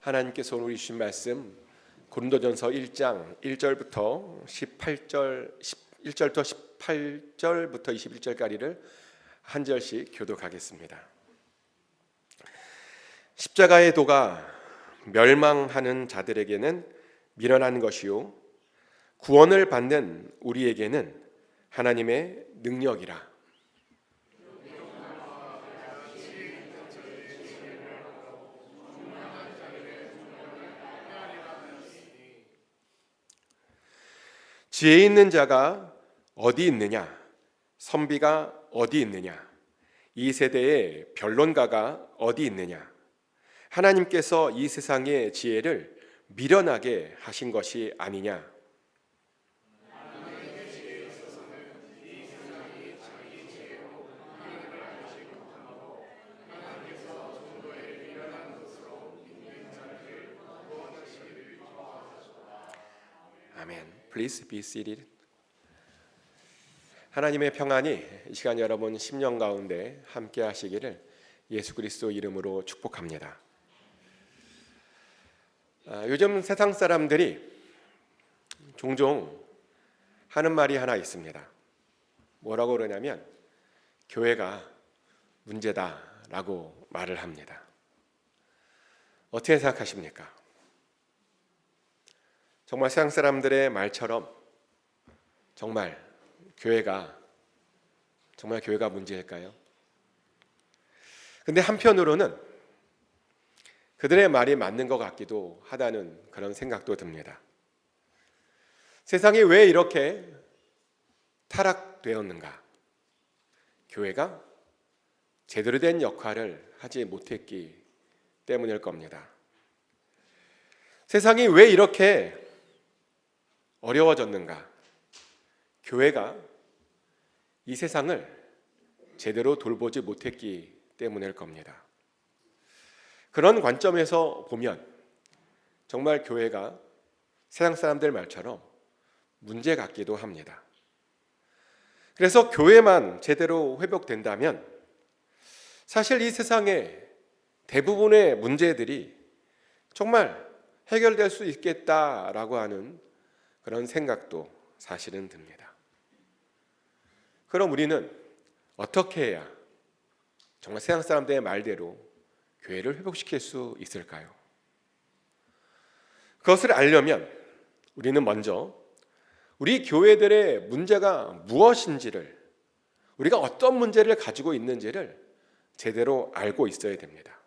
하나님께서 오늘 주신 말씀 고린도전서 1장 1절부터 18절부터 21절까지를 한 절씩 교독하겠습니다. 십자가의 도가 멸망하는 자들에게는 미련한 것이요 구원을 받는 우리에게는 하나님의 능력이라. 지혜 있는 자가 어디 있느냐? 선비가 어디 있느냐? 이 세대의 변론가가 어디 있느냐? 하나님께서 이 세상의 지혜를 미련하게 하신 것이 아니냐? 아멘. Please be seated. 하나님의 평안이 이 시간 여러분 심령 가운데 함께 하시기를 예수 그리스도 이름으로 축복합니다. 요즘 세상 사람들이 종종 하는 말이 하나 있습니다. 뭐라고 그러냐면 교회가 문제다라고 말을 합니다. 어떻게 생각하십니까? 정말 세상 사람들의 말처럼 정말 교회가 문제일까요? 근데 한편으로는 그들의 말이 맞는 것 같기도 하다는 그런 생각도 듭니다. 세상이 왜 이렇게 타락되었는가? 교회가 제대로 된 역할을 하지 못했기 때문일 겁니다. 세상이 왜 이렇게 어려워졌는가? 교회가 이 세상을 제대로 돌보지 못했기 때문일 겁니다. 그런 관점에서 보면 정말 교회가 세상 사람들 말처럼 문제 같기도 합니다. 그래서 교회만 제대로 회복된다면 사실 이 세상의 대부분의 문제들이 정말 해결될 수 있겠다라고 하는 그런 생각도 사실은 듭니다. 그럼 우리는 어떻게 해야 정말 세상 사람들의 말대로 교회를 회복시킬 수 있을까요? 그것을 알려면 우리는 먼저 우리 교회들의 문제가 무엇인지를, 우리가 어떤 문제를 가지고 있는지를 제대로 알고 있어야 됩니다.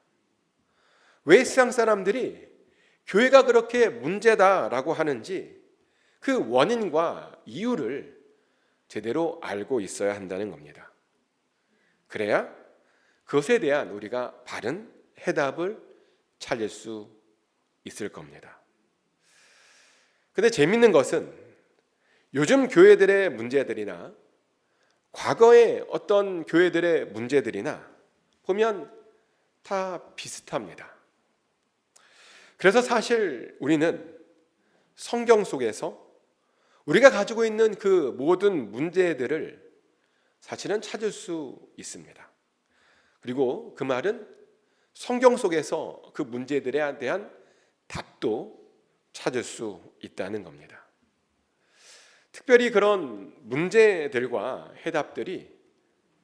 왜 세상 사람들이 교회가 그렇게 문제다라고 하는지 그 원인과 이유를 제대로 알고 있어야 한다는 겁니다. 그래야 그것에 대한 우리가 바른 해답을 찾을 수 있을 겁니다. 근데 재밌는 것은 요즘 교회들의 문제들이나 과거의 어떤 교회들의 문제들이나 보면 다 비슷합니다. 그래서 사실 우리는 성경 속에서 우리가 가지고 있는 그 모든 문제들을 사실은 찾을 수 있습니다. 그리고 그 말은 성경 속에서 그 문제들에 대한 답도 찾을 수 있다는 겁니다. 특별히 그런 문제들과 해답들이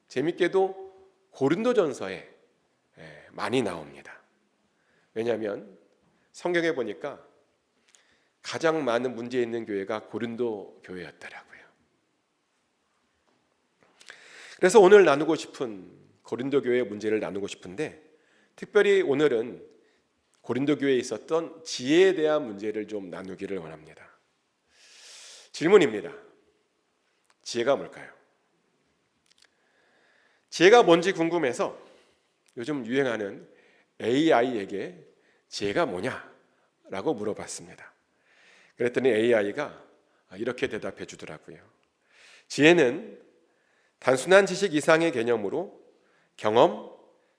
재밌게도 고린도전서에 많이 나옵니다. 왜냐하면 성경에 보니까 가장 많은 문제 있는 교회가 고린도 교회였더라고요. 그래서 오늘 나누고 싶은 고린도 교회의 문제를 나누고 싶은데, 특별히 오늘은 고린도 교회에 있었던 지혜에 대한 문제를 좀 나누기를 원합니다. 질문입니다. 지혜가 뭘까요? 지혜가 뭔지 궁금해서 요즘 유행하는 AI에게 지혜가 뭐냐라고 물어봤습니다. 그랬더니 AI가 이렇게 대답해 주더라고요. 지혜는 단순한 지식 이상의 개념으로 경험,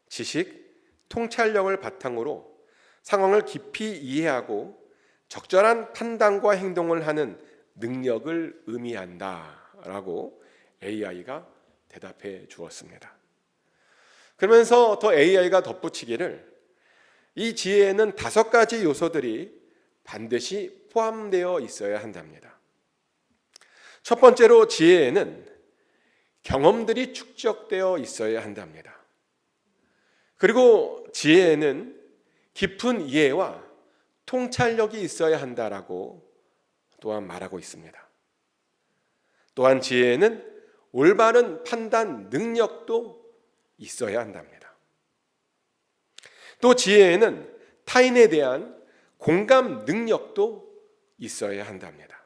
지식, 통찰력을 바탕으로 상황을 깊이 이해하고 적절한 판단과 행동을 하는 능력을 의미한다라고 AI가 대답해 주었습니다. 그러면서 더 AI가 덧붙이기를 이 지혜에는 5가지 요소들이 반드시 포함되어 있어야 한답니다. 첫 번째로 지혜에는 경험들이 축적되어 있어야 한답니다. 그리고 지혜에는 깊은 이해와 통찰력이 있어야 한다라고 또한 말하고 있습니다. 또한 지혜에는 올바른 판단 능력도 있어야 한답니다. 또 지혜에는 타인에 대한 공감 능력도 있어야 한답니다.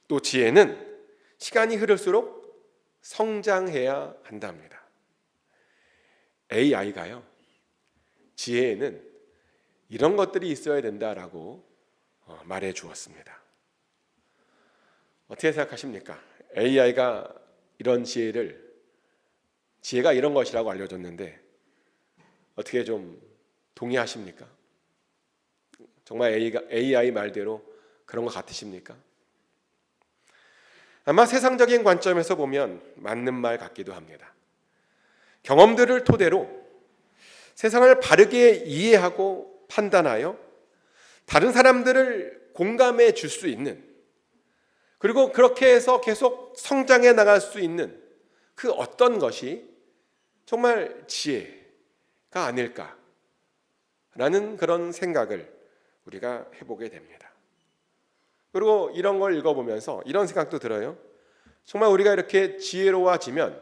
또 지혜는 시간이 흐를수록 성장해야 한답니다. AI가요, 지혜에는 이런 것들이 있어야 된다라고 말해 주었습니다. 어떻게 생각하십니까? AI가 이런 지혜가 이런 것이라고 알려줬는데 어떻게 좀 동의하십니까? 정말 AI 말대로 그런 것 같으십니까? 아마 세상적인 관점에서 보면 맞는 말 같기도 합니다. 경험들을 토대로 세상을 바르게 이해하고 판단하여 다른 사람들을 공감해 줄 수 있는, 그리고 그렇게 해서 계속 성장해 나갈 수 있는 그 어떤 것이 정말 지혜가 아닐까라는 그런 생각을 우리가 해보게 됩니다. 그리고 이런 걸 읽어보면서 이런 생각도 들어요. 정말 우리가 이렇게 지혜로워지면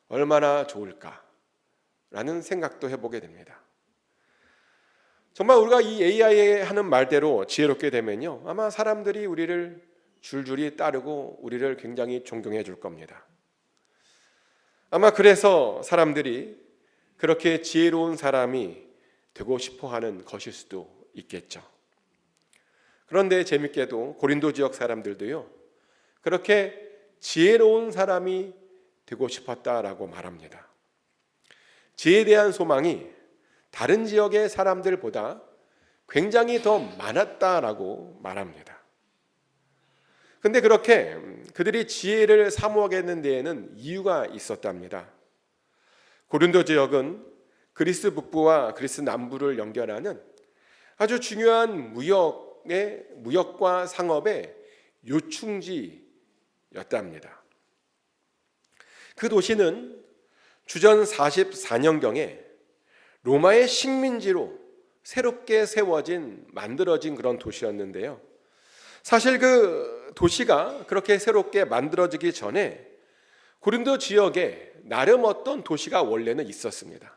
얼마나 좋을까라는 생각도 해보게 됩니다. 정말 우리가 이 AI에 하는 말대로 지혜롭게 되면요, 아마 사람들이 우리를 줄줄이 따르고 우리를 굉장히 존경해 줄 겁니다. 아마 그래서 사람들이 그렇게 지혜로운 사람이 되고 싶어 하는 것일 수도 있겠죠. 그런데 재밌게도 고린도 지역 사람들도요, 그렇게 지혜로운 사람이 되고 싶었다라고 말합니다. 지혜에 대한 소망이 다른 지역의 사람들보다 굉장히 더 많았다라고 말합니다. 근데 그렇게 그들이 지혜를 사모하게 데에는 이유가 있었답니다. 고린도 지역은 그리스 북부와 그리스 남부를 연결하는 아주 중요한 무역과 상업의 요충지였답니다. 그 도시는 주전 44년경에 로마의 식민지로 새롭게 만들어진 그런 도시였는데요. 사실 그 도시가 그렇게 새롭게 만들어지기 전에 고린도 지역에 나름 어떤 도시가 원래는 있었습니다.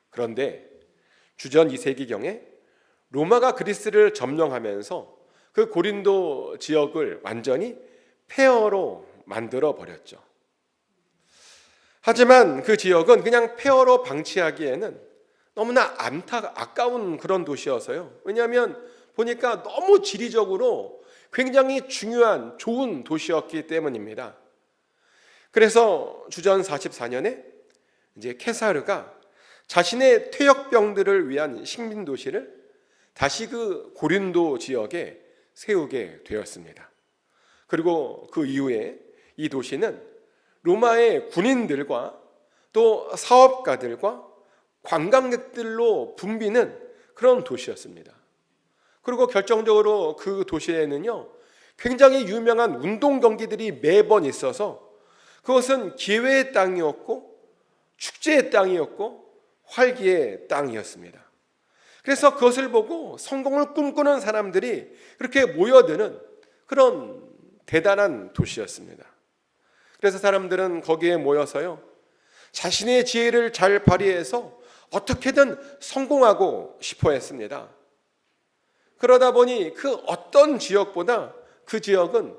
그런데 주전 2세기경에 로마가 그리스를 점령하면서 그 고린도 지역을 완전히 폐허로 만들어 버렸죠. 하지만 그 지역은 그냥 폐허로 방치하기에는 너무나 아까운 그런 도시여서요. 왜냐하면 보니까 너무 지리적으로 굉장히 중요한 좋은 도시였기 때문입니다. 그래서 주전 44년에 이제 케사르가 자신의 퇴역병들을 위한 식민 도시를 다시 그 고린도 지역에 세우게 되었습니다. 그리고 그 이후에 이 도시는 로마의 군인들과 또 사업가들과 관광객들로 붐비는 그런 도시였습니다. 그리고 결정적으로 그 도시에는요, 굉장히 유명한 운동 경기들이 매번 있어서 그것은 기회의 땅이었고 축제의 땅이었고 활기의 땅이었습니다. 그래서 그것을 보고 성공을 꿈꾸는 사람들이 그렇게 모여드는 그런 대단한 도시였습니다. 그래서 사람들은 거기에 모여서요, 자신의 지혜를 잘 발휘해서 어떻게든 성공하고 싶어 했습니다. 그러다 보니 그 어떤 지역보다 그 지역은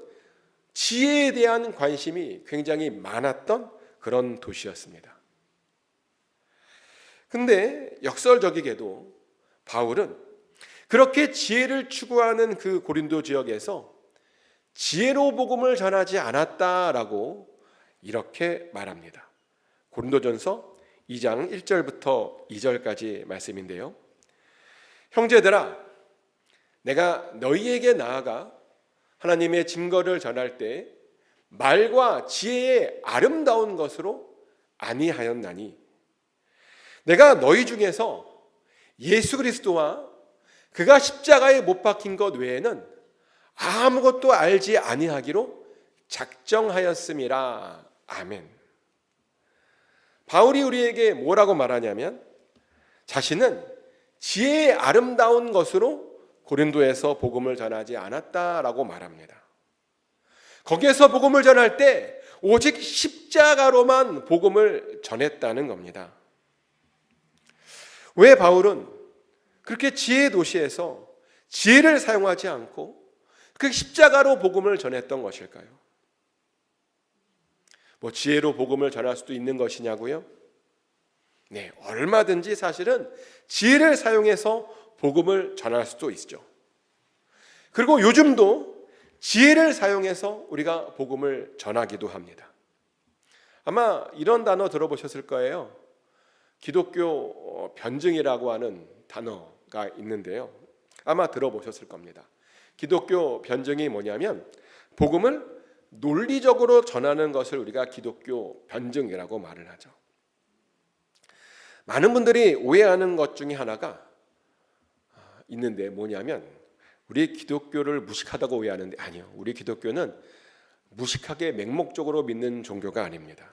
지혜에 대한 관심이 굉장히 많았던 그런 도시였습니다. 근데 역설적이게도 바울은 그렇게 지혜를 추구하는 그 고린도 지역에서 지혜로 복음을 전하지 않았다라고 이렇게 말합니다. 고린도전서 2장 1절부터 2절까지 말씀인데요. 형제들아, 내가 너희에게 나아가 하나님의 증거를 전할 때 말과 지혜의 아름다운 것으로 아니하였나니 내가 너희 중에서 예수 그리스도와 그가 십자가에 못 박힌 것 외에는 아무것도 알지 아니하기로 작정하였음이라. 아멘. 바울이 우리에게 뭐라고 말하냐면 자신은 지혜의 아름다운 것으로 고린도에서 복음을 전하지 않았다라고 말합니다. 거기에서 복음을 전할 때 오직 십자가로만 복음을 전했다는 겁니다. 왜 바울은 그렇게 지혜의 도시에서 지혜를 사용하지 않고 그 십자가로 복음을 전했던 것일까요? 지혜로 복음을 전할 수도 있는 것이냐고요? 네, 얼마든지 사실은 지혜를 사용해서 복음을 전할 수도 있죠. 그리고 요즘도 지혜를 사용해서 우리가 복음을 전하기도 합니다. 아마 이런 단어 들어보셨을 거예요. 기독교 변증이라고 하는 단어가 있는데요. 아마 들어보셨을 겁니다. 기독교 변증이 뭐냐면 복음을 논리적으로 전하는 것을 우리가 기독교 변증이라고 말을 하죠. 많은 분들이 오해하는 것 중에 하나가 있는데 뭐냐면 우리 기독교를 무식하다고 오해하는데 아니요. 우리 기독교는 무식하게 맹목적으로 믿는 종교가 아닙니다.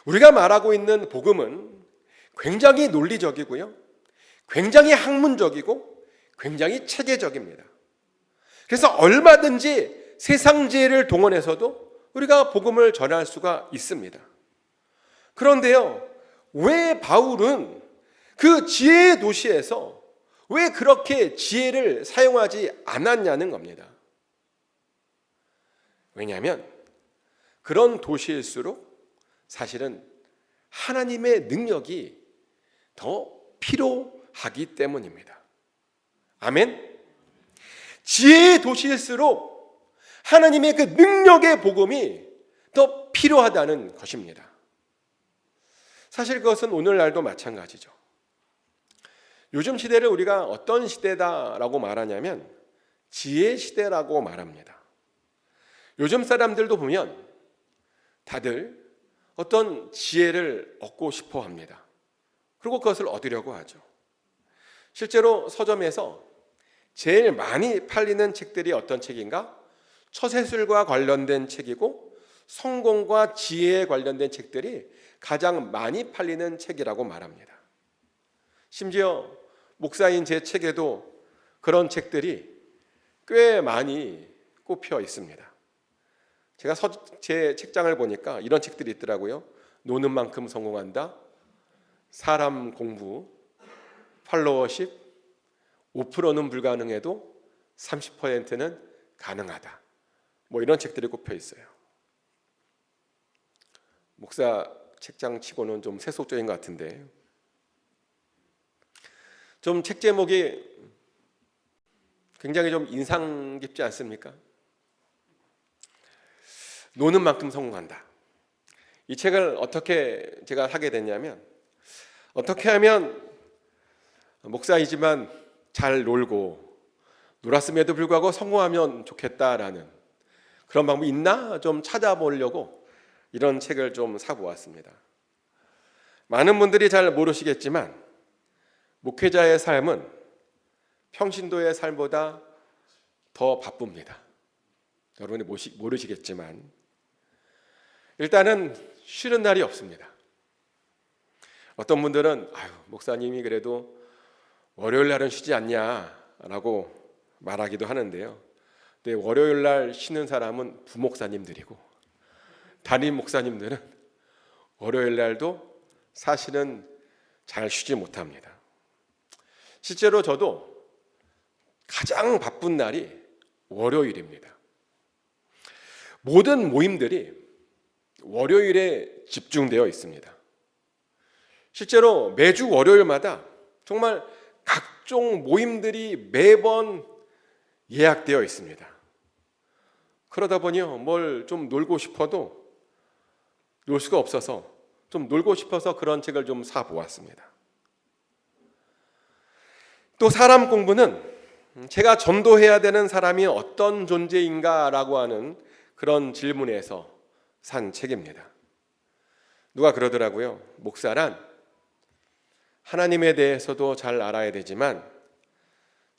우리가 말하고 있는 복음은 굉장히 논리적이고요. 굉장히 학문적이고 굉장히 체계적입니다. 그래서 얼마든지 세상 지혜를 동원해서도 우리가 복음을 전할 수가 있습니다. 그런데요, 왜 바울은 그 지혜의 도시에서 왜 그렇게 지혜를 사용하지 않았냐는 겁니다. 왜냐하면 그런 도시일수록 사실은 하나님의 능력이 더 필요하기 때문입니다. 아멘. 지혜의 도시일수록 하나님의 그 능력의 복음이 더 필요하다는 것입니다. 사실 그것은 오늘날도 마찬가지죠. 요즘 시대를 우리가 어떤 시대다라고 말하냐면 지혜 시대라고 말합니다. 요즘 사람들도 보면 다들 어떤 지혜를 얻고 싶어 합니다. 그리고 그것을 얻으려고 하죠. 실제로 서점에서 제일 많이 팔리는 책들이 어떤 책인가? 처세술과 관련된 책이고 성공과 지혜에 관련된 책들이 가장 많이 팔리는 책이라고 말합니다. 심지어 목사인 제 책에도 그런 책들이 꽤 많이 꼽혀 있습니다. 제가 제 책장을 보니까 이런 책들이 있더라고요. 노는 만큼 성공한다, 사람 공부, 팔로워십, 5%는 불가능해도 30%는 가능하다. 이런 책들이 꼽혀 있어요. 목사 책장 치고는 좀 세속적인 것 같은데 좀 책 제목이 굉장히 좀 인상 깊지 않습니까? 노는 만큼 성공한다. 이 책을 어떻게 제가 하게 됐냐면 어떻게 하면 목사이지만 잘 놀았음에도 불구하고 성공하면 좋겠다라는 그런 방법이 있나 좀 찾아보려고 이런 책을 좀 사보았습니다. 많은 분들이 잘 모르시겠지만 목회자의 삶은 평신도의 삶보다 더 바쁩니다. 여러분이 모르시겠지만 일단은 쉬는 날이 없습니다. 어떤 분들은 목사님이 그래도 월요일 날은 쉬지 않냐라고 말하기도 하는데요. 근데 월요일 날 쉬는 사람은 부목사님들이고 담임 목사님들은 월요일 날도 사실은 잘 쉬지 못합니다. 실제로 저도 가장 바쁜 날이 월요일입니다. 모든 모임들이 월요일에 집중되어 있습니다. 실제로 매주 월요일마다 정말 각종 모임들이 매번 예약되어 있습니다. 그러다 보니 뭘 좀 놀고 싶어도 놀 수가 없어서 좀 놀고 싶어서 그런 책을 좀 사보았습니다. 또 사람 공부는 제가 전도해야 되는 사람이 어떤 존재인가라고 하는 그런 질문에서 산 책입니다. 누가 그러더라고요. 목사란 하나님에 대해서도 잘 알아야 되지만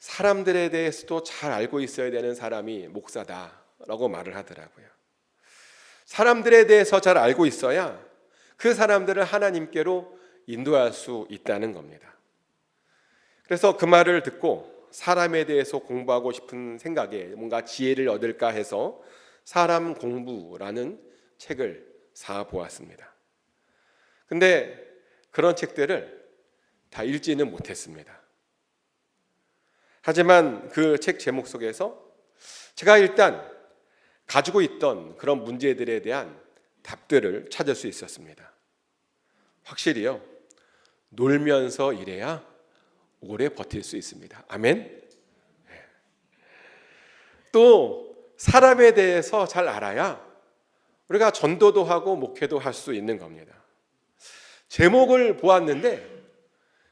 사람들에 대해서도 잘 알고 있어야 되는 사람이 목사다라고 말을 하더라고요. 사람들에 대해서 잘 알고 있어야 그 사람들을 하나님께로 인도할 수 있다는 겁니다. 그래서 그 말을 듣고 사람에 대해서 공부하고 싶은 생각에 뭔가 지혜를 얻을까 해서 사람 공부라는 책을 사 보았습니다. 근데 그런 책들을 다 읽지는 못했습니다. 하지만 그 책 제목 속에서 제가 일단 가지고 있던 그런 문제들에 대한 답들을 찾을 수 있었습니다. 확실히요, 놀면서 일해야 오래 버틸 수 있습니다. 아멘. 또 사람에 대해서 잘 알아야 우리가 전도도 하고 목회도 할 수 있는 겁니다. 제목을 보았는데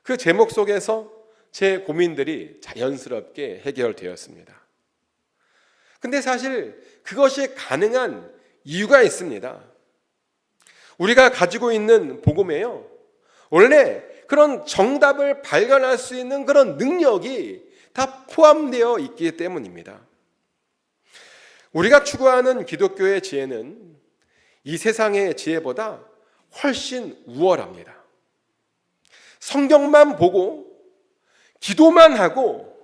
그 제목 속에서 제 고민들이 자연스럽게 해결되었습니다. 근데 사실 그것이 가능한 이유가 있습니다. 우리가 가지고 있는 복음에요, 원래 그런 정답을 발견할 수 있는 그런 능력이 다 포함되어 있기 때문입니다. 우리가 추구하는 기독교의 지혜는 이 세상의 지혜보다 훨씬 우월합니다. 성경만 보고 기도만 하고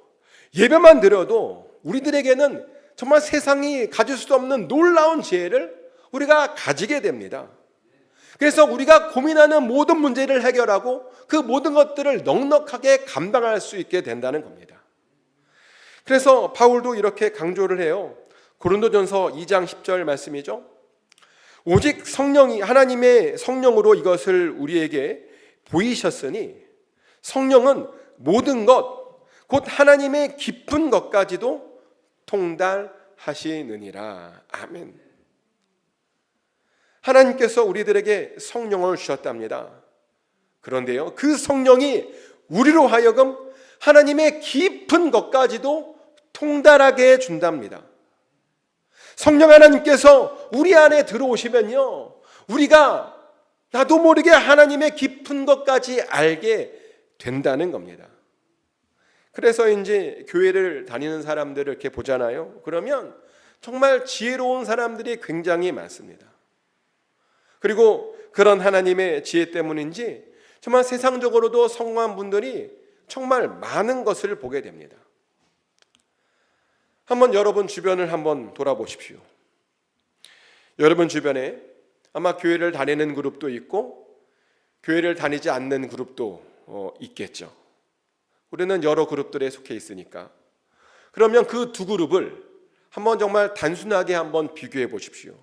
예배만 드려도 우리들에게는 정말 세상이 가질 수 없는 놀라운 지혜를 우리가 가지게 됩니다. 그래서 우리가 고민하는 모든 문제를 해결하고 그 모든 것들을 넉넉하게 감당할 수 있게 된다는 겁니다. 그래서 바울도 이렇게 강조를 해요. 고린도전서 2장 10절 말씀이죠. 오직 성령이, 하나님의 성령으로 이것을 우리에게 보이셨으니 성령은 모든 것, 곧 하나님의 깊은 것까지도 통달하시느니라. 아멘. 하나님께서 우리들에게 성령을 주셨답니다. 그런데요, 그 성령이 우리로 하여금 하나님의 깊은 것까지도 통달하게 해준답니다. 성령 하나님께서 우리 안에 들어오시면요, 우리가 나도 모르게 하나님의 깊은 것까지 알게 된다는 겁니다. 그래서 이제 교회를 다니는 사람들을 이렇게 보잖아요. 그러면 정말 지혜로운 사람들이 굉장히 많습니다. 그리고 그런 하나님의 지혜 때문인지 정말 세상적으로도 성공한 분들이 정말 많은 것을 보게 됩니다. 한번 여러분 주변을 한번 돌아보십시오. 여러분 주변에 아마 교회를 다니는 그룹도 있고 교회를 다니지 않는 그룹도 있겠죠. 우리는 여러 그룹들에 속해 있으니까. 그러면 그 두 그룹을 한번 정말 단순하게 한번 비교해 보십시오.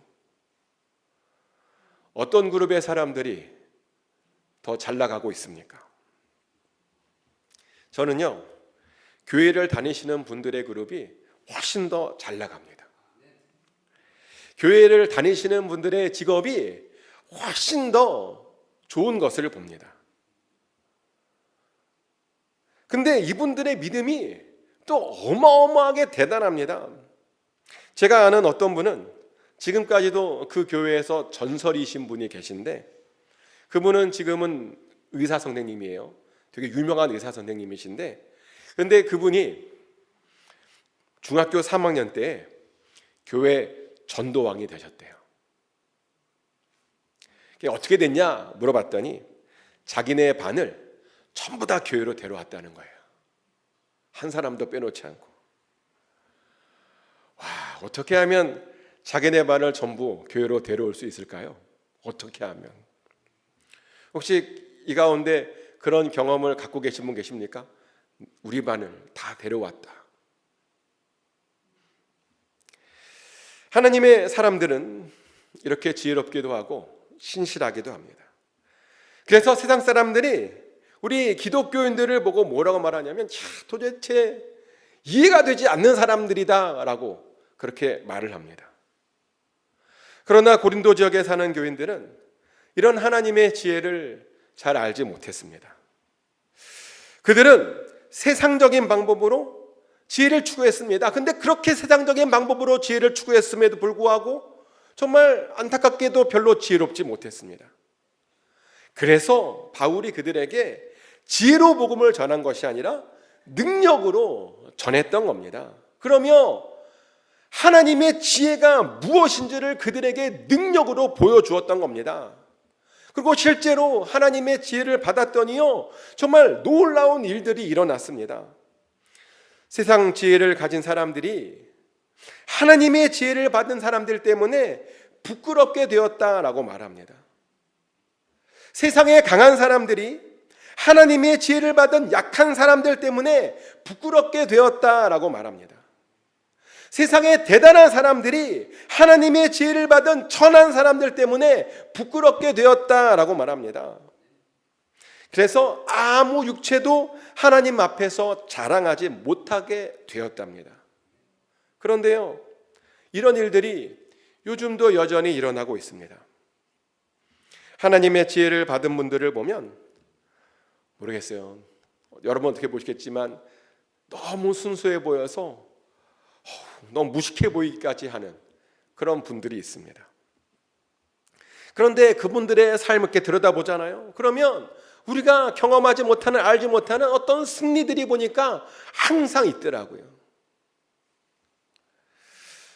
어떤 그룹의 사람들이 더 잘 나가고 있습니까? 저는요, 교회를 다니시는 분들의 그룹이 훨씬 더 잘 나갑니다. 교회를 다니시는 분들의 직업이 훨씬 더 좋은 것을 봅니다. 근데 이분들의 믿음이 또 어마어마하게 대단합니다. 제가 아는 어떤 분은 지금까지도 그 교회에서 전설이신 분이 계신데, 그분은 지금은 의사 선생님이에요. 되게 유명한 의사 선생님이신데, 그런데 그분이 중학교 3학년 때 교회 전도왕이 되셨대요. 그게 어떻게 됐냐 물어봤더니 자기네 반을 전부 다 교회로 데려왔다는 거예요. 한 사람도 빼놓지 않고. 와, 어떻게 하면 자기네 반을 전부 교회로 데려올 수 있을까요? 어떻게 하면? 혹시 이 가운데 그런 경험을 갖고 계신 분 계십니까? 우리 반을 다 데려왔다. 하나님의 사람들은 이렇게 지혜롭기도 하고 신실하기도 합니다. 그래서 세상 사람들이 우리 기독교인들을 보고 뭐라고 말하냐면, 도대체 이해가 되지 않는 사람들이다 라고 그렇게 말을 합니다. 그러나 고린도 지역에 사는 교인들은 이런 하나님의 지혜를 잘 알지 못했습니다. 그들은 세상적인 방법으로 지혜를 추구했습니다. 근데 그렇게 세상적인 방법으로 지혜를 추구했음에도 불구하고 정말 안타깝게도 별로 지혜롭지 못했습니다. 그래서 바울이 그들에게 지혜로 복음을 전한 것이 아니라 능력으로 전했던 겁니다. 그러며 하나님의 지혜가 무엇인지를 그들에게 능력으로 보여주었던 겁니다. 그리고 실제로 하나님의 지혜를 받았더니요, 정말 놀라운 일들이 일어났습니다. 세상 지혜를 가진 사람들이 하나님의 지혜를 받은 사람들 때문에 부끄럽게 되었다라고 말합니다. 세상에 강한 사람들이 하나님의 지혜를 받은 약한 사람들 때문에 부끄럽게 되었다라고 말합니다. 세상에 대단한 사람들이 하나님의 지혜를 받은 천한 사람들 때문에 부끄럽게 되었다라고 말합니다. 그래서 아무 육체도 하나님 앞에서 자랑하지 못하게 되었답니다. 그런데요, 이런 일들이 요즘도 여전히 일어나고 있습니다. 하나님의 지혜를 받은 분들을 보면 모르겠어요. 여러분 어떻게 보시겠지만 너무 순수해 보여서 너무 무식해 보이기까지 하는 그런 분들이 있습니다. 그런데 그분들의 삶을 이렇게 들여다보잖아요. 그러면 우리가 경험하지 못하는, 알지 못하는 어떤 승리들이 보니까 항상 있더라고요.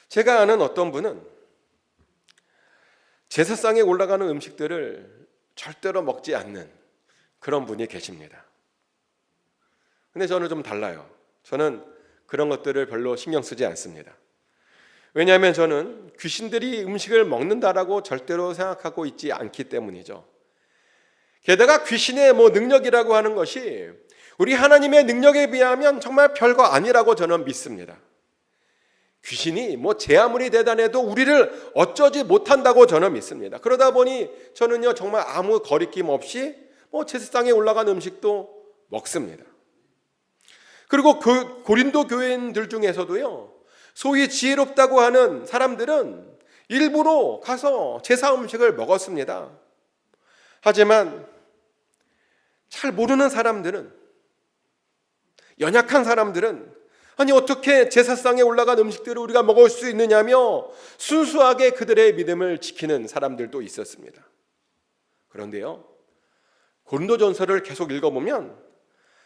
제가 아는 어떤 분은 제사상에 올라가는 음식들을 절대로 먹지 않는 그런 분이 계십니다. 근데 저는 좀 달라요. 저는 그런 것들을 별로 신경 쓰지 않습니다. 왜냐하면 저는 귀신들이 음식을 먹는다라고 절대로 생각하고 있지 않기 때문이죠. 게다가 귀신의 능력이라고 하는 것이 우리 하나님의 능력에 비하면 정말 별거 아니라고 저는 믿습니다. 귀신이 제 아무리 대단해도 우리를 어쩌지 못한다고 저는 믿습니다. 그러다 보니 저는요, 정말 아무 거리낌 없이 제사상에 올라간 음식도 먹습니다. 그리고 그 고린도 교인들 중에서도요, 소위 지혜롭다고 하는 사람들은 일부러 가서 제사 음식을 먹었습니다. 하지만 잘 모르는 사람들은, 연약한 사람들은 아니 어떻게 제사상에 올라간 음식들을 우리가 먹을 수 있느냐며 순수하게 그들의 믿음을 지키는 사람들도 있었습니다. 그런데요, 고린도전서를 계속 읽어보면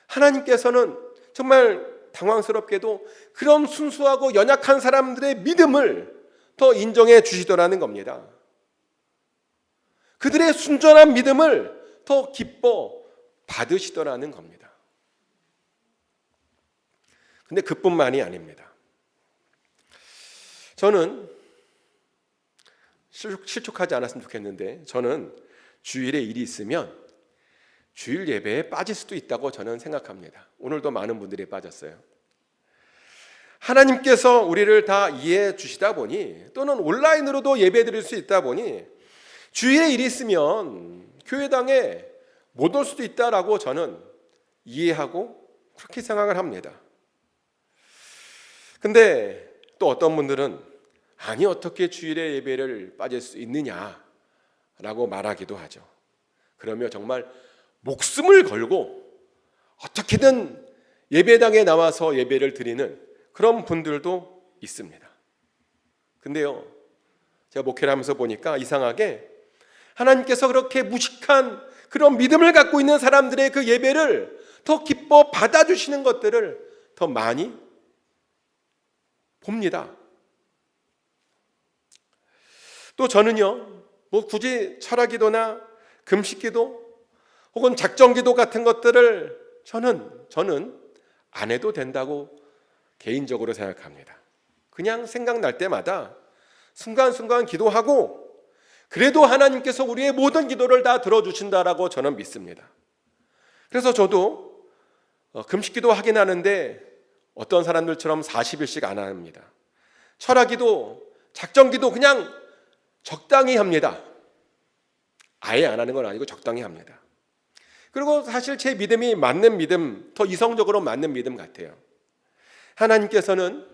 하나님께서는 정말 당황스럽게도 그런 순수하고 연약한 사람들의 믿음을 더 인정해 주시더라는 겁니다. 그들의 순전한 믿음을 더 기뻐 받으시더라는 겁니다. 근데 그뿐만이 아닙니다. 저는 실족하지 않았으면 좋겠는데, 저는 주일에 일이 있으면 주일 예배에 빠질 수도 있다고 저는 생각합니다. 오늘도 많은 분들이 빠졌어요. 하나님께서 우리를 다 이해해 주시다 보니, 또는 온라인으로도 예배 드릴 수 있다 보니 주일에 일이 있으면 교회당에 못 올 수도 있다라고 저는 이해하고 그렇게 생각을 합니다. 근데 또 어떤 분들은 아니 어떻게 주일에 예배를 빠질 수 있느냐라고 말하기도 하죠. 그러면 정말 목숨을 걸고 어떻게든 예배당에 나와서 예배를 드리는 그런 분들도 있습니다. 근데요, 제가 목회를 하면서 보니까 이상하게 하나님께서 그렇게 무식한 그런 믿음을 갖고 있는 사람들의 그 예배를 더 기뻐 받아주시는 것들을 더 많이 봅니다. 또 저는요, 굳이 철학기도나 금식기도 혹은 작정기도 같은 것들을 저는 안 해도 된다고 개인적으로 생각합니다. 그냥 생각날 때마다 순간순간 기도하고 그래도 하나님께서 우리의 모든 기도를 다 들어주신다라고 저는 믿습니다. 그래서 저도 금식기도 하긴 하는데 어떤 사람들처럼 40일씩 안 합니다. 철학기도, 작정기도 그냥 적당히 합니다. 아예 안 하는 건 아니고 적당히 합니다. 그리고 사실 제 믿음이 맞는 믿음, 더 이성적으로 맞는 믿음 같아요. 하나님께서는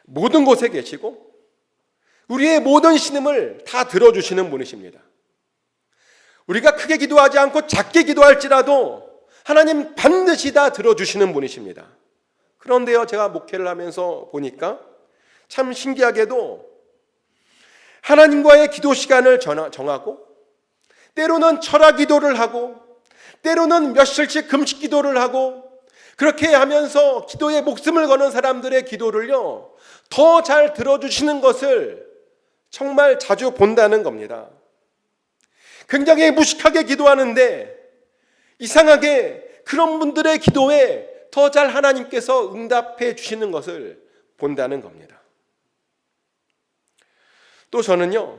모든 곳에 계시고 우리의 모든 신음을 다 들어주시는 분이십니다. 우리가 크게 기도하지 않고 작게 기도할지라도 하나님 반드시 다 들어주시는 분이십니다. 그런데요, 제가 목회를 하면서 보니까 참 신기하게도 하나님과의 기도 시간을 정하고 때로는 철학 기도를 하고 때로는 며칠씩 금식 기도를 하고 그렇게 하면서 기도에 목숨을 거는 사람들의 기도를요, 더 잘 들어주시는 것을 정말 자주 본다는 겁니다. 굉장히 무식하게 기도하는데 이상하게 그런 분들의 기도에 더 잘 하나님께서 응답해 주시는 것을 본다는 겁니다. 또 저는요,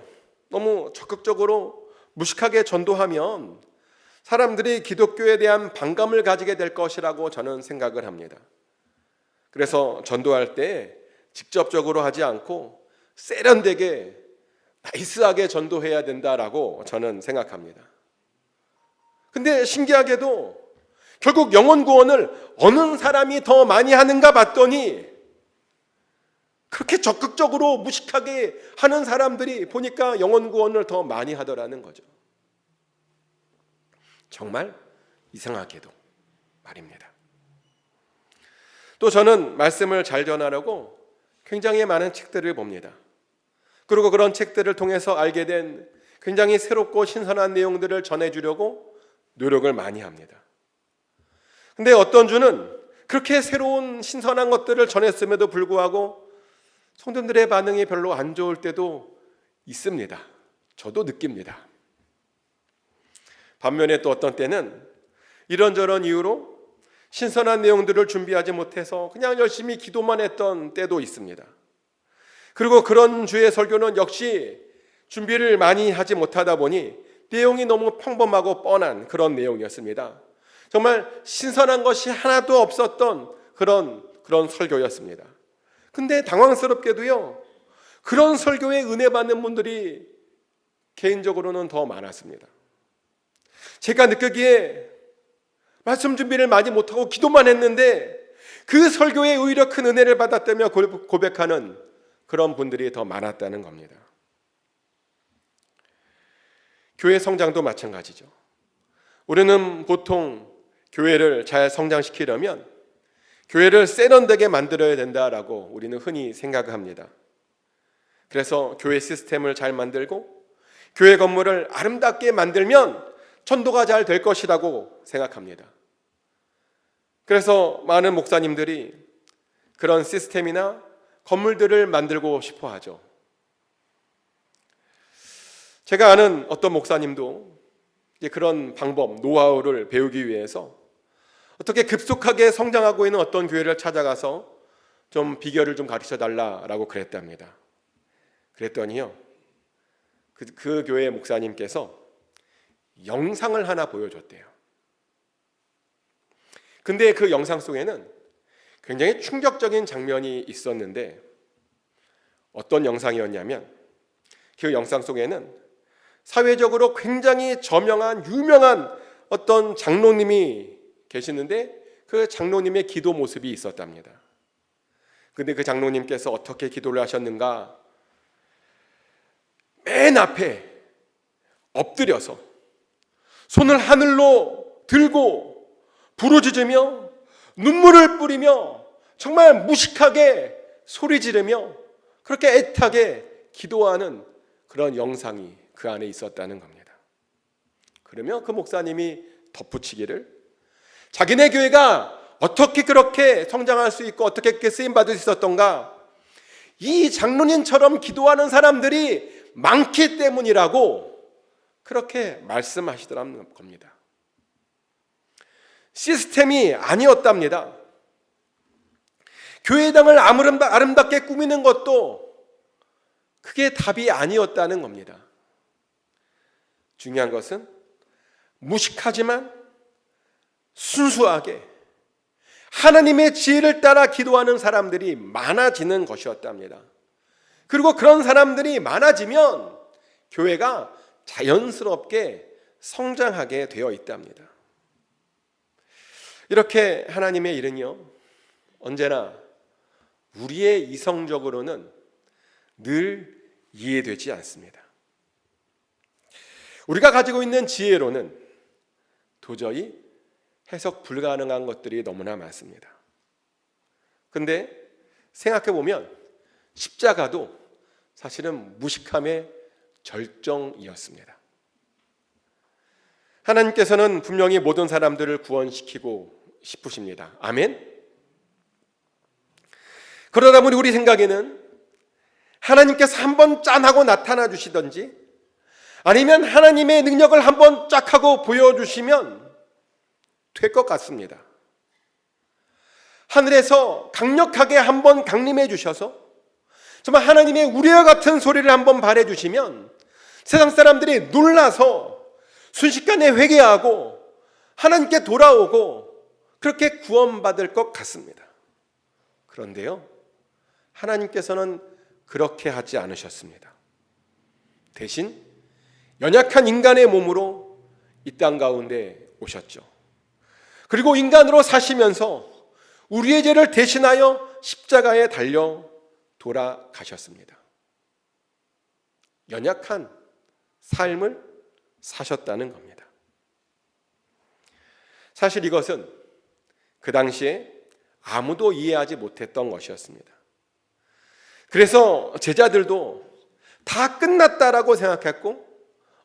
너무 적극적으로 무식하게 전도하면 사람들이 기독교에 대한 반감을 가지게 될 것이라고 저는 생각을 합니다. 그래서 전도할 때 직접적으로 하지 않고 세련되게 나이스하게 전도해야 된다라고 저는 생각합니다. 근데 신기하게도 결국 영혼 구원을 어느 사람이 더 많이 하는가 봤더니 그렇게 적극적으로 무식하게 하는 사람들이 보니까 영혼 구원을 더 많이 하더라는 거죠. 정말 이상하게도 말입니다. 또 저는 말씀을 잘 전하려고 굉장히 많은 책들을 봅니다. 그리고 그런 책들을 통해서 알게 된 굉장히 새롭고 신선한 내용들을 전해주려고 노력을 많이 합니다. 근데 어떤 주는 그렇게 새로운 신선한 것들을 전했음에도 불구하고 성도들의 반응이 별로 안 좋을 때도 있습니다. 저도 느낍니다. 반면에 또 어떤 때는 이런저런 이유로 신선한 내용들을 준비하지 못해서 그냥 열심히 기도만 했던 때도 있습니다. 그리고 그런 주의 설교는 역시 준비를 많이 하지 못하다 보니 내용이 너무 평범하고 뻔한 그런 내용이었습니다. 정말 신선한 것이 하나도 없었던 그런 설교였습니다. 근데 당황스럽게도요, 그런 설교에 은혜 받는 분들이 개인적으로는 더 많았습니다. 제가 느끼기에 말씀 준비를 많이 못하고 기도만 했는데 그 설교에 오히려 큰 은혜를 받았다며 고백하는 그런 분들이 더 많았다는 겁니다. 교회 성장도 마찬가지죠. 우리는 보통 교회를 잘 성장시키려면 교회를 세련되게 만들어야 된다라고 우리는 흔히 생각을 합니다. 그래서 교회 시스템을 잘 만들고 교회 건물을 아름답게 만들면 전도가 잘 될 것이라고 생각합니다. 그래서 많은 목사님들이 그런 시스템이나 건물들을 만들고 싶어 하죠. 제가 아는 어떤 목사님도 그런 방법, 노하우를 배우기 위해서 어떻게 급속하게 성장하고 있는 어떤 교회를 찾아가서 좀 비결을 좀 가르쳐 달라라고 그랬답니다. 그랬더니요, 그 교회 목사님께서 영상을 하나 보여줬대요. 근데 그 영상 속에는 굉장히 충격적인 장면이 있었는데 어떤 영상이었냐면 그 영상 속에는 사회적으로 굉장히 저명한 유명한 어떤 장로님이 계시는데 그 장로님의 기도 모습이 있었답니다. 근데 그 장로님께서 어떻게 기도를 하셨는가? 맨 앞에 엎드려서 손을 하늘로 들고 부르짖으며 눈물을 뿌리며 정말 무식하게 소리 지르며 그렇게 애타게 기도하는 그런 영상이 그 안에 있었다는 겁니다. 그러면 그 목사님이 덧붙이기를 자기네 교회가 어떻게 그렇게 성장할 수 있고 어떻게 그렇게 쓰임받을 수 있었던가, 이 장로님처럼 기도하는 사람들이 많기 때문이라고 그렇게 말씀하시더라는 겁니다. 시스템이 아니었답니다. 교회당을 아름답게 꾸미는 것도 그게 답이 아니었다는 겁니다. 중요한 것은 무식하지만 순수하게 하나님의 지혜를 따라 기도하는 사람들이 많아지는 것이었답니다. 그리고 그런 사람들이 많아지면 교회가 자연스럽게 성장하게 되어 있답니다. 이렇게 하나님의 일은요, 언제나 우리의 이성적으로는 늘 이해되지 않습니다. 우리가 가지고 있는 지혜로는 도저히 해석 불가능한 것들이 너무나 많습니다. 근데 생각해 보면 십자가도 사실은 무식함의 절정이었습니다. 하나님께서는 분명히 모든 사람들을 구원시키고 싶으십니다. 아멘. 그러다 보니 우리 생각에는 하나님께서 한번 짠하고 나타나 주시든지 아니면 하나님의 능력을 한번 쫙 하고 보여주시면 될 것 같습니다. 하늘에서 강력하게 한번 강림해 주셔서 정말 하나님의 우리와 같은 소리를 한번 발해주시면 세상 사람들이 놀라서 순식간에 회개하고 하나님께 돌아오고 그렇게 구원받을 것 같습니다. 그런데요, 하나님께서는 그렇게 하지 않으셨습니다. 대신 연약한 인간의 몸으로 이 땅 가운데 오셨죠. 그리고 인간으로 사시면서 우리의 죄를 대신하여 십자가에 달려 돌아가셨습니다. 연약한 삶을 사셨다는 겁니다. 사실 이것은 그 당시에 아무도 이해하지 못했던 것이었습니다. 그래서 제자들도 다 끝났다라고 생각했고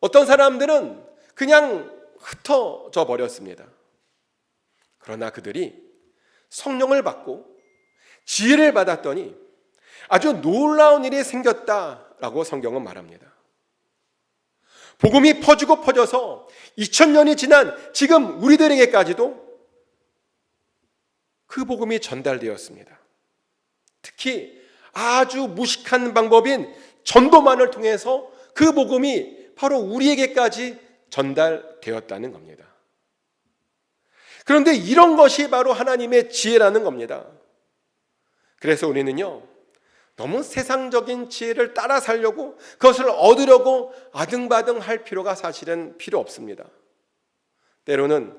어떤 사람들은 그냥 흩어져 버렸습니다. 그러나 그들이 성령을 받고 지혜를 받았더니 아주 놀라운 일이 생겼다라고 성경은 말합니다. 복음이 퍼지고 퍼져서 2000년이 지난 지금 우리들에게까지도 그 복음이 전달되었습니다. 특히 아주 무식한 방법인 전도만을 통해서 그 복음이 바로 우리에게까지 전달되었다는 겁니다. 그런데 이런 것이 바로 하나님의 지혜라는 겁니다. 그래서 우리는요, 너무 세상적인 지혜를 따라 살려고 그것을 얻으려고 아등바등 할 필요가 사실은 필요 없습니다. 때로는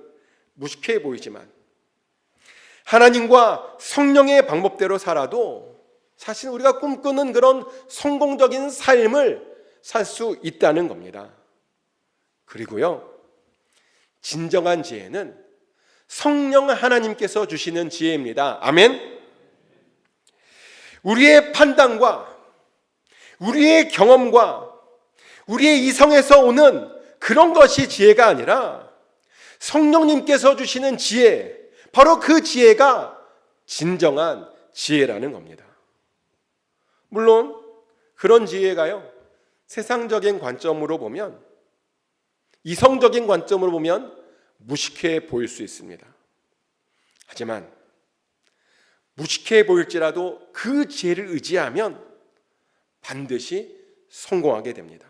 무식해 보이지만 하나님과 성령의 방법대로 살아도 사실 우리가 꿈꾸는 그런 성공적인 삶을 살 수 있다는 겁니다. 그리고요, 진정한 지혜는 성령 하나님께서 주시는 지혜입니다. 아멘. 우리의 판단과 우리의 경험과 우리의 이성에서 오는 그런 것이 지혜가 아니라 성령님께서 주시는 지혜, 바로 그 지혜가 진정한 지혜라는 겁니다. 물론 그런 지혜가요, 세상적인 관점으로 보면, 이성적인 관점으로 보면 무식해 보일 수 있습니다. 하지만 무식해 보일지라도 그 지혜를 의지하면 반드시 성공하게 됩니다.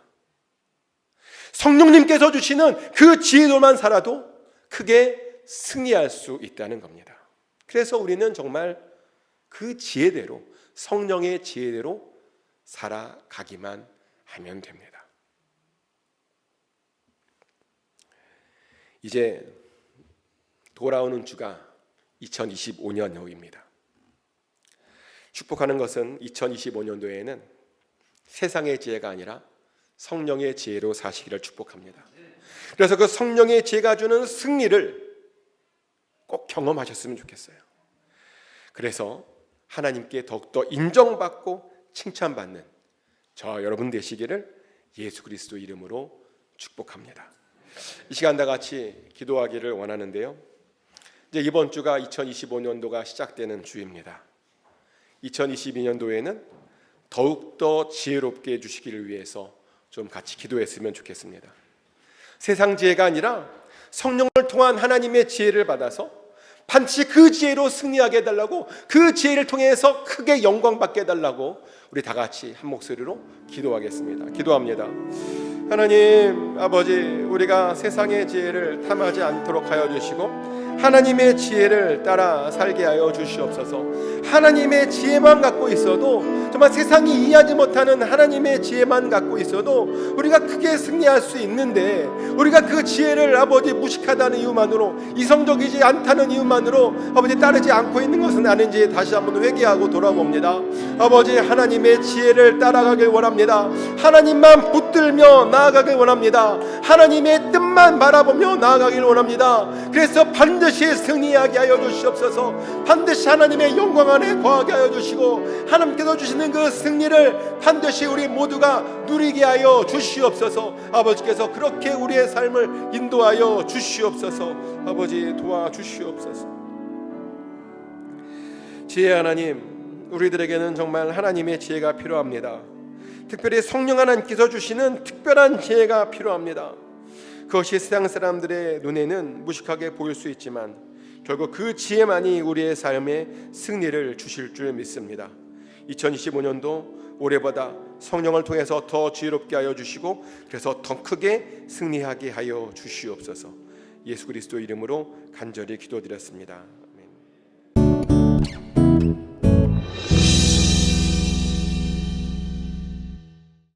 성령님께서 주시는 그 지혜로만 살아도 크게 승리할 수 있다는 겁니다. 그래서 우리는 정말 그 지혜대로, 성령의 지혜대로 살아가기만 하면 됩니다. 이제 돌아오는 주가 2025년호입니다. 축복하는 것은 2025년도에는 세상의 지혜가 아니라 성령의 지혜로 사시기를 축복합니다. 그래서 그 성령의 지혜가 주는 승리를 꼭 경험하셨으면 좋겠어요. 그래서 하나님께 더욱더 인정받고 칭찬받는 저 여러분 되시기를 예수 그리스도 이름으로 축복합니다. 이 시간 다 같이 기도하기를 원하는데요, 이제 이번 주가 2025년도가 시작되는 주입니다. 2022년도에는 더욱더 지혜롭게 해주시기를 위해서 좀 같이 기도했으면 좋겠습니다. 세상 지혜가 아니라 성령을 통한 하나님의 지혜를 받아서 반드시 그 지혜로 승리하게 해달라고, 그 지혜를 통해서 크게 영광받게 해달라고 우리 다 같이 한 목소리로 기도하겠습니다. 기도합니다. 하나님 아버지, 우리가 세상의 지혜를 탐하지 않도록 하여 주시고 하나님의 지혜를 따라 살게 하여 주시옵소서. 하나님의 지혜만 갖고 있어도, 정말 세상이 이해하지 못하는 하나님의 지혜만 갖고 있어도 우리가 크게 승리할 수 있는데, 우리가 그 지혜를 아버지 무식하다는 이유만으로, 이성적이지 않다는 이유만으로 아버지 따르지 않고 있는 것은 아닌지 다시 한번 회개하고 돌아봅니다. 아버지, 하나님의 지혜를 따라가길 원합니다. 하나님만 붙들며 나아가길 원합니다. 하나님의 뜻만 바라보며 나아가길 원합니다. 그래서 반드시 반드시 승리하게 하여 주시옵소서. 반드시 하나님의 영광 안에 거하게 하여 주시고 하나님께서 주시는 그 승리를 반드시 우리 모두가 누리게 하여 주시옵소서. 아버지께서 그렇게 우리의 삶을 인도하여 주시옵소서. 아버지 도와주시옵소서. 지혜 하나님, 우리들에게는 정말 하나님의 지혜가 필요합니다. 특별히 성령 하나님께서 주시는 특별한 지혜가 필요합니다. 그것이 세상 사람들의 눈에는 무식하게 보일 수 있지만 결국 그 지혜만이 우리의 삶에 승리를 주실 줄 믿습니다. 2025년도 올해보다 성령을 통해서 더 지혜롭게 하여 주시고 그래서 더 크게 승리하게 하여 주시옵소서. 예수 그리스도 이름으로 간절히 기도드렸습니다.